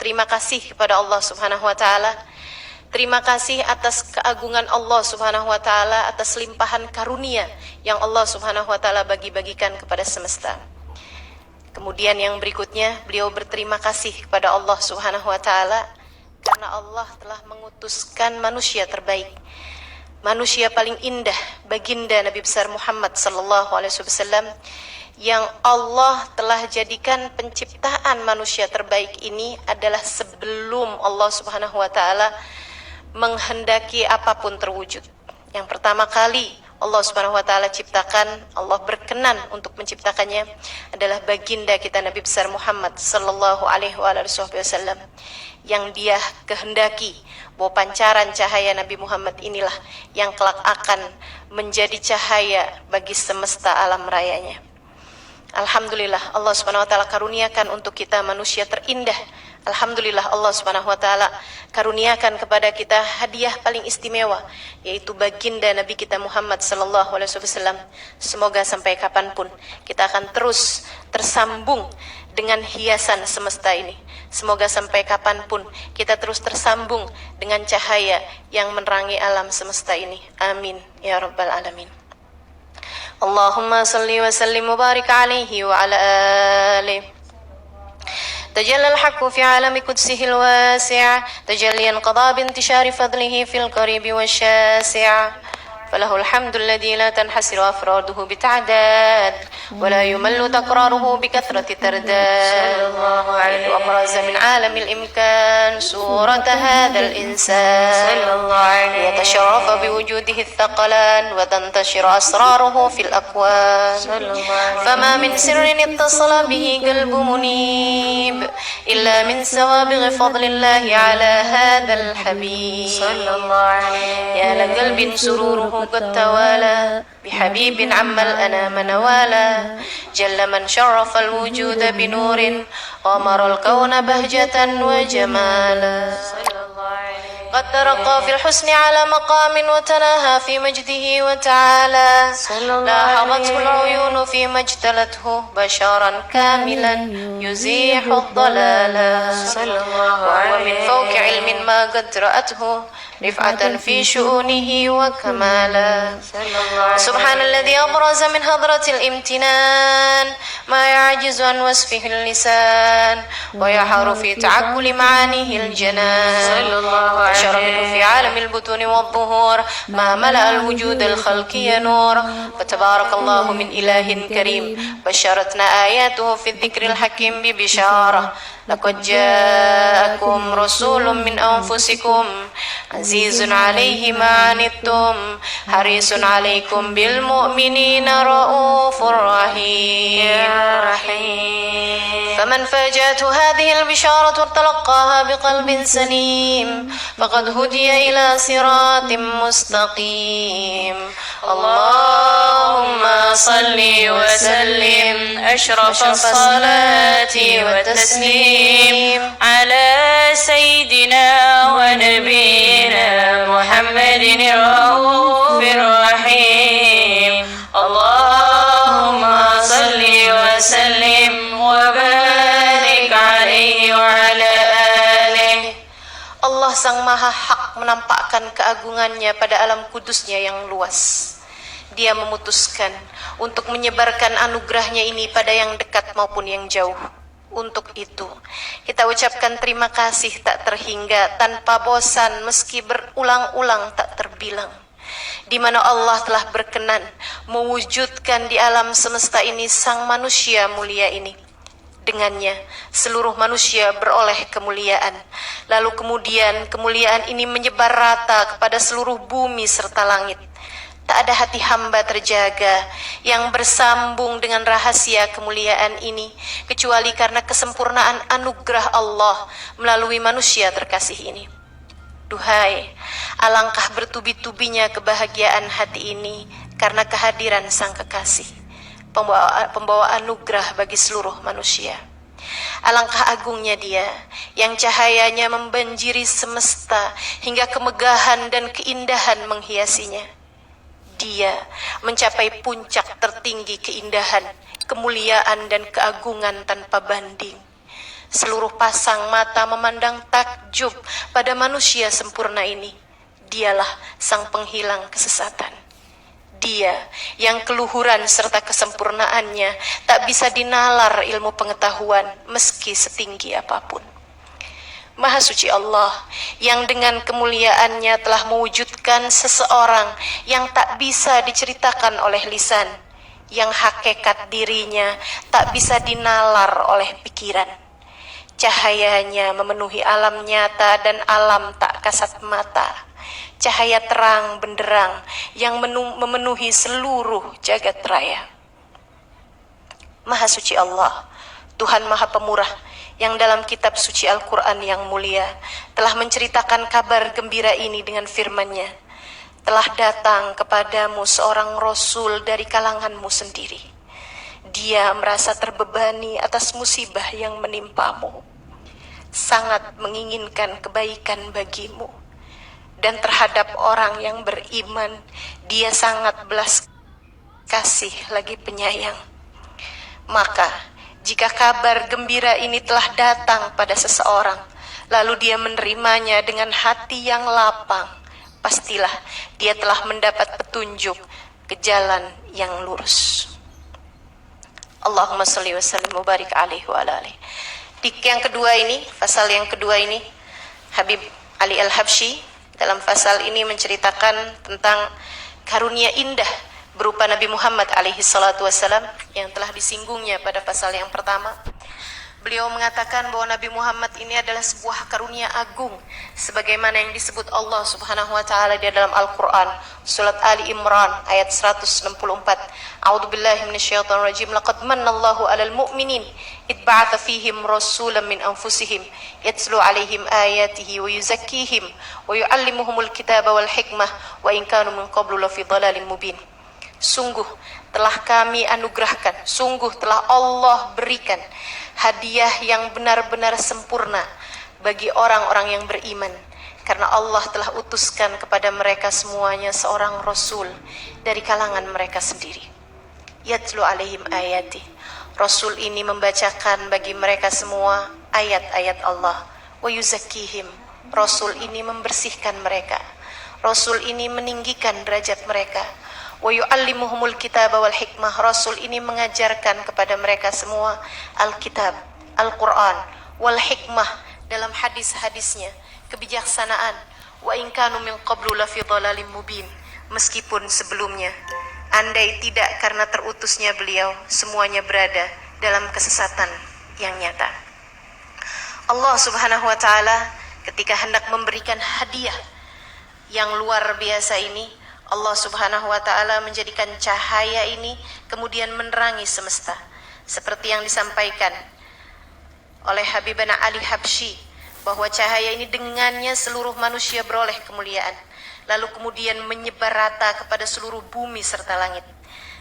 berterima kasih kepada Allah Subhanahu wa taala. Terima kasih atas keagungan Allah Subhanahu wa taala, atas limpahan karunia yang Allah Subhanahu wa taala bagi-bagikan kepada semesta. Kemudian yang berikutnya, beliau berterima kasih kepada Allah Subhanahu wa taala karena Allah telah mengutuskan manusia terbaik, manusia paling indah, baginda Nabi besar Muhammad sallallahu alaihi wasallam, yang Allah telah jadikan penciptaan manusia terbaik ini adalah sebelum Allah Subhanahu wa taala menghendaki apapun terwujud. Yang pertama kali Allah Subhanahu wa taala ciptakan, Allah berkenan untuk menciptakannya adalah baginda kita Nabi besar Muhammad sallallahu alaihi wasallam, yang dia kehendaki bahwa pancaran cahaya Nabi Muhammad inilah yang kelak akan menjadi cahaya bagi semesta alam rayanya. Alhamdulillah, Allah Subhanahu wa taala karuniakan untuk kita manusia terindah. Alhamdulillah, Allah Subhanahu wa taala karuniakan kepada kita hadiah paling istimewa, yaitu baginda Nabi kita Muhammad sallallahu alaihi wasallam. Semoga sampai kapanpun kita akan terus tersambung dengan hiasan semesta ini. Semoga sampai kapanpun kita terus tersambung dengan cahaya yang menerangi alam semesta ini. Amin ya rabbal alamin. Allahumma salli wa sallim wa barik alaihi wa ala alihi. تجلى الحق في عالم قدسه الواسع تجليا قضى بانتشار فضله في القريب والشاسع فله الحمد الذي لا تنحصر أفراده بتعداد ولا يمل تكراره بكثرة ترداد وأبرز من عالم الإمكان صورة هذا الإنسان ليتشرف بوجوده الثقلان وتنتشر أسراره في الأكوان فما من سر اتصل به قلب منيب إلا من سوابغ فضل الله على هذا الحبيب يا لقلب سروره قد توالى بحبيب عم الأنام نوالا جل من شرف الوجود بنور غمر الكون بهجة وجمالا قد ترقى في الحسن على مقام وتناهى في مجده وتعالى لاحظته العيون فيما اجتلته بشرا كاملا يزيح الضلال وهو من فوق علم ما قد رأته رفعة في شؤونه وكمالا سبحان الذي أبرز من هضرة الامتنان ما يعجز عن وصفه اللسان ويحار في تعقل معانيه الجنان وشر منه في عالم البطون والظهور ما ملأ الوجود الخلقي نور فتبارك الله من إله كريم بشرتنا آياته في الذكر الحكيم ببشارة لقد جاءكم رسول من أنفسكم عزيز عليه ما عنتم حريص عليكم بالمؤمنين رؤوف رحيم فمن فاجأته هذه البشارة وتلقاها بقلب سليم فقد هدي إلى صراط مستقيم اللهم صل وسلم أشرف الصلاة والتسليم على سيدنا ونبينا محمد الرؤوف الرحيم اللهم صل وسلم وبارك عليه وعلى آله. Allah Sang Maha Hak menampakkan keagungannya pada alam kudusnya yang luas. Dia memutuskan untuk menyebarkan anugerahnya ini pada yang dekat maupun yang jauh. Untuk itu, kita ucapkan terima kasih tak terhingga, tanpa bosan, meski berulang-ulang tak terbilang. Di mana Allah telah berkenan mewujudkan di alam semesta ini sang manusia mulia ini. Dengannya, seluruh manusia beroleh kemuliaan. Lalu kemudian kemuliaan ini menyebar rata kepada seluruh bumi serta langit. Tak ada hati hamba terjaga yang bersambung dengan rahasia kemuliaan ini, kecuali karena kesempurnaan anugerah Allah melalui manusia terkasih ini. Duhai, alangkah bertubi-tubinya kebahagiaan hati ini karena kehadiran Sang Kekasih, pembawa anugerah bagi seluruh manusia. Alangkah agungnya Dia yang cahayanya membanjiri semesta hingga kemegahan dan keindahan menghiasinya. Dia mencapai puncak tertinggi keindahan, kemuliaan dan keagungan tanpa banding. Seluruh pasang mata memandang takjub pada manusia sempurna ini. Dialah sang penghilang kesesatan. Dia yang keluhuran serta kesempurnaannya tak bisa dinalar ilmu pengetahuan meski setinggi apapun. Maha suci Allah yang dengan kemuliaannya telah mewujudkan seseorang yang tak bisa diceritakan oleh lisan, yang hakikat dirinya tak bisa dinalar oleh pikiran. Cahayanya memenuhi alam nyata dan alam tak kasat mata. Cahaya terang benderang yang memenuhi seluruh jagat raya. Maha suci Allah, Tuhan Maha Pemurah, yang dalam kitab suci Al-Quran yang mulia telah menceritakan kabar gembira ini dengan firman-Nya. Telah datang kepadamu seorang Rasul dari kalanganmu sendiri. Dia merasa terbebani atas musibah yang menimpamu. Sangat menginginkan kebaikan bagimu. Dan terhadap orang yang beriman, dia sangat belas kasih lagi penyayang. Maka, jika kabar gembira ini telah datang pada seseorang, lalu dia menerimanya dengan hati yang lapang, pastilah dia telah mendapat petunjuk ke jalan yang lurus. Allahumma sholli wa sallim wa barik alaihi wa ala alihi. Di yang kedua ini, pasal yang kedua ini, Habib Ali Al-Habsyi dalam pasal ini menceritakan tentang karunia indah berupa Nabi Muhammad alaihi salatu wassalam yang telah disinggungnya pada pasal yang pertama. Beliau mengatakan bahwa Nabi Muhammad ini adalah sebuah karunia agung sebagaimana yang disebut Allah Subhanahu wa taala di dalam Al-Qur'an surat Ali Imran ayat 164. A'udzubillahi minasyaitonir rajim. Laqad mannallahu 'alal mu'minin id ba'atha fihim rasulan min anfusihim yatlu 'alaihim ayatihi wa yuzakkihim wa yu'allimuhumul kitaba wal hikmah wa in kanu min qablu lafi dhalalin mubin. Sungguh telah kami anugerahkan, sungguh telah Allah berikan hadiah yang benar-benar sempurna bagi orang-orang yang beriman, karena Allah telah utuskan kepada mereka semuanya seorang Rasul dari kalangan mereka sendiri. Yatlu alaihim ayati. Rasul ini membacakan bagi mereka semua ayat-ayat Allah. Wa yuzakkihim. Rasul ini membersihkan mereka. Rasul ini meninggikan derajat mereka. Wa yu'allimuhumul kitaba wal hikmah. Rasul ini mengajarkan kepada mereka semua Alkitab, Al-Quran, wal hikmah dalam hadis-hadisnya, kebijaksanaan. Wa in kanu min qablu lafi dhalalim mubin. Meskipun sebelumnya, andai tidak karena terutusnya beliau, semuanya berada dalam kesesatan yang nyata. Allah Subhanahu wa taala ketika hendak memberikan hadiah yang luar biasa ini, Allah Subhanahu wa taala menjadikan cahaya ini kemudian menerangi semesta seperti yang disampaikan oleh Habibana Ali Habsyi bahwa cahaya ini dengannya seluruh manusia beroleh kemuliaan, lalu kemudian menyebar rata kepada seluruh bumi serta langit,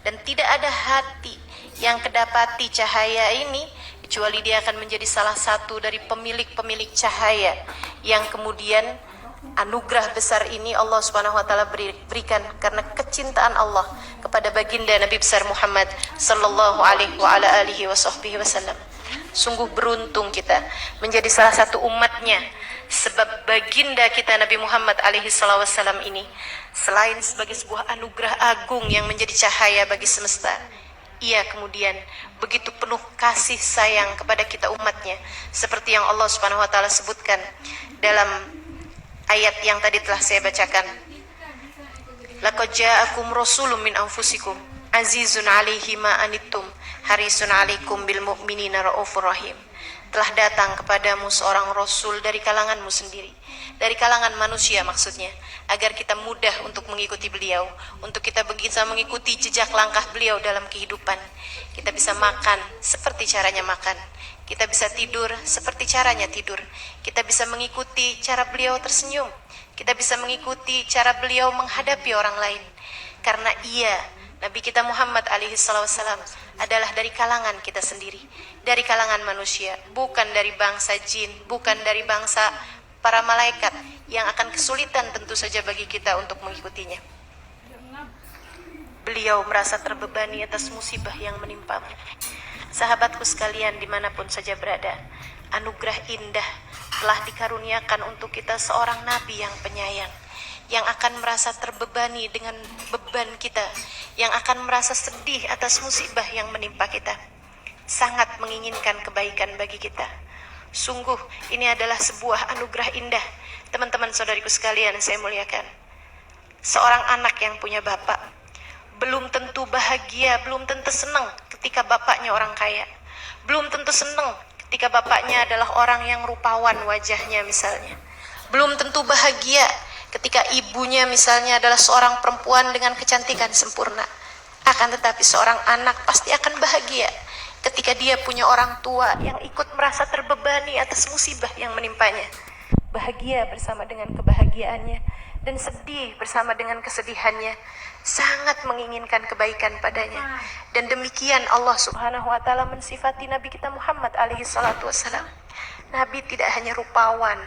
dan tidak ada hati yang kedapati cahaya ini kecuali dia akan menjadi salah satu dari pemilik-pemilik cahaya yang kemudian anugerah besar ini Allah Subhanahu wa taala berikan karena kecintaan Allah kepada baginda Nabi besar Muhammad sallallahu alaihi wa ala alihi wasallam. Sungguh beruntung kita menjadi salah satu umatnya, sebab baginda kita Nabi Muhammad alaihi wasallam ini selain sebagai sebuah anugerah agung yang menjadi cahaya bagi semesta, ia kemudian begitu penuh kasih sayang kepada kita umatnya, seperti yang Allah Subhanahu wa taala sebutkan dalam ayat yang tadi telah saya bacakan. Laqad ja'akum rasulun min anfusikum azizun 'alaihi ma anittum harisun 'alaikum bil mu'minina raufur rahim. Telah datang kepadamu seorang rasul dari kalanganmu sendiri, dari kalangan manusia maksudnya, agar kita mudah untuk mengikuti beliau, untuk kita bisa mengikuti jejak langkah beliau dalam kehidupan. Kita bisa makan seperti caranya makan, kita bisa tidur seperti caranya tidur, kita bisa mengikuti cara beliau tersenyum, kita bisa mengikuti cara beliau menghadapi orang lain, karena ia Nabi kita Muhammad alaihi wasallam adalah dari kalangan kita sendiri, dari kalangan manusia, bukan dari bangsa jin, bukan dari bangsa para malaikat yang akan kesulitan tentu saja bagi kita untuk mengikutinya. Beliau merasa terbebani atas musibah yang menimpamu. Sahabatku sekalian dimanapun saja berada, anugerah indah telah dikaruniakan untuk kita seorang nabi yang penyayang, yang akan merasa terbebani dengan beban kita, yang akan merasa sedih atas musibah yang menimpa kita, sangat menginginkan kebaikan bagi kita. Sungguh ini adalah sebuah anugerah indah, teman-teman saudariku sekalian saya muliakan. Seorang anak yang punya bapak belum tentu bahagia, belum tentu senang ketika bapaknya orang kaya, belum tentu senang ketika bapaknya adalah orang yang rupawan wajahnya misalnya, belum tentu bahagia ketika ibunya misalnya adalah seorang perempuan dengan kecantikan sempurna. Akan tetapi seorang anak pasti akan bahagia ketika dia punya orang tua yang ikut merasa terbebani atas musibah yang menimpanya, bahagia bersama dengan kebahagiaannya dan sedih bersama dengan kesedihannya, sangat menginginkan kebaikan padanya. Dan demikian Allah Subhanahu wa taala mensifati Nabi kita Muhammad alaihi salatu wassalam. Nabi tidak hanya rupawan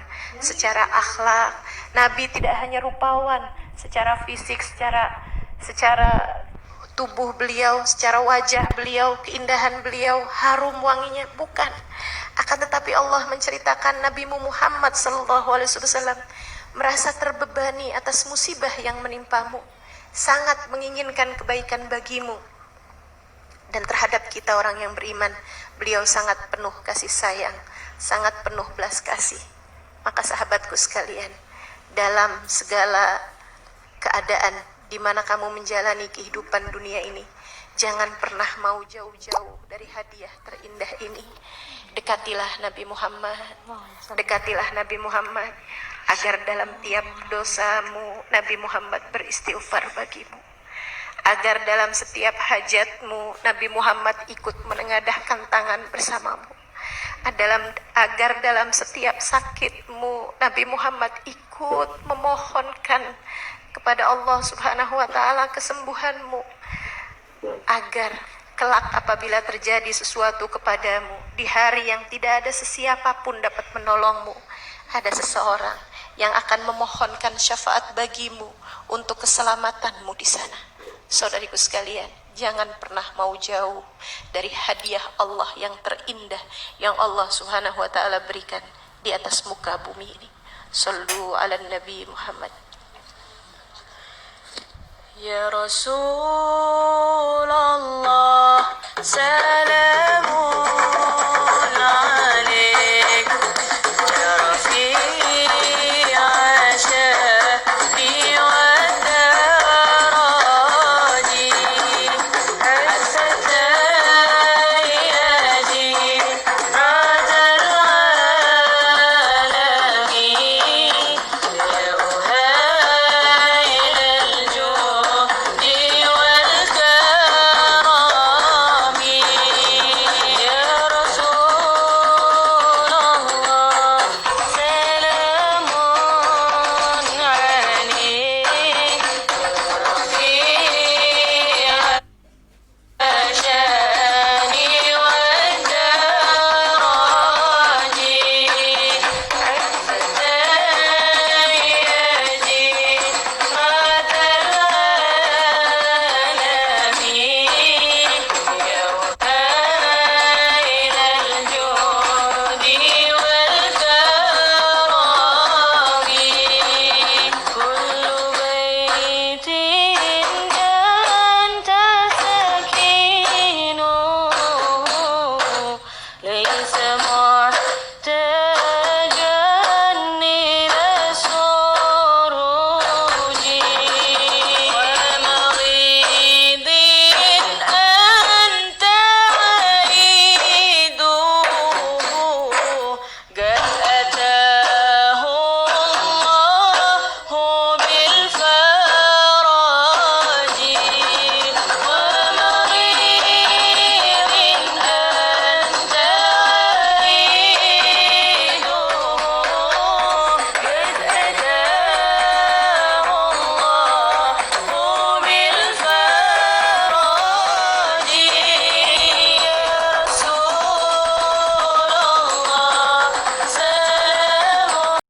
secara akhlak, Nabi tidak hanya rupawan secara fisik, secara tubuh beliau, secara wajah beliau, keindahan beliau, harum wanginya, bukan. Akan tetapi Allah menceritakan Nabi Muhammad sallallahu alaihi wasallam merasa terbebani atas musibah yang menimpamu, sangat menginginkan kebaikan bagimu. Dan terhadap kita orang yang beriman, beliau sangat penuh kasih sayang, sangat penuh belas kasih. Maka sahabatku sekalian, dalam segala keadaan di mana kamu menjalani kehidupan dunia ini, jangan pernah mau jauh-jauh dari hadiah terindah ini. Dekatilah Nabi Muhammad, dekatilah Nabi Muhammad, agar dalam tiap dosamu Nabi Muhammad beristighfar bagimu, agar dalam setiap hajatmu Nabi Muhammad ikut menengadahkan tangan bersamamu, agar dalam setiap sakitmu Nabi Muhammad ikut memohonkan kepada Allah Subhanahu wa taala kesembuhanmu, agar kelak apabila terjadi sesuatu kepadamu di hari yang tidak ada sesiapapun dapat menolongmu, ada seseorang yang akan memohonkan syafaat bagimu untuk keselamatanmu di sana. Saudariku sekalian, jangan pernah mau jauh dari hadiah Allah yang terindah yang Allah Subhanahu wa taala berikan di atas muka bumi ini. Sallu ala Nabi Muhammad. Ya Rasulullah, salamun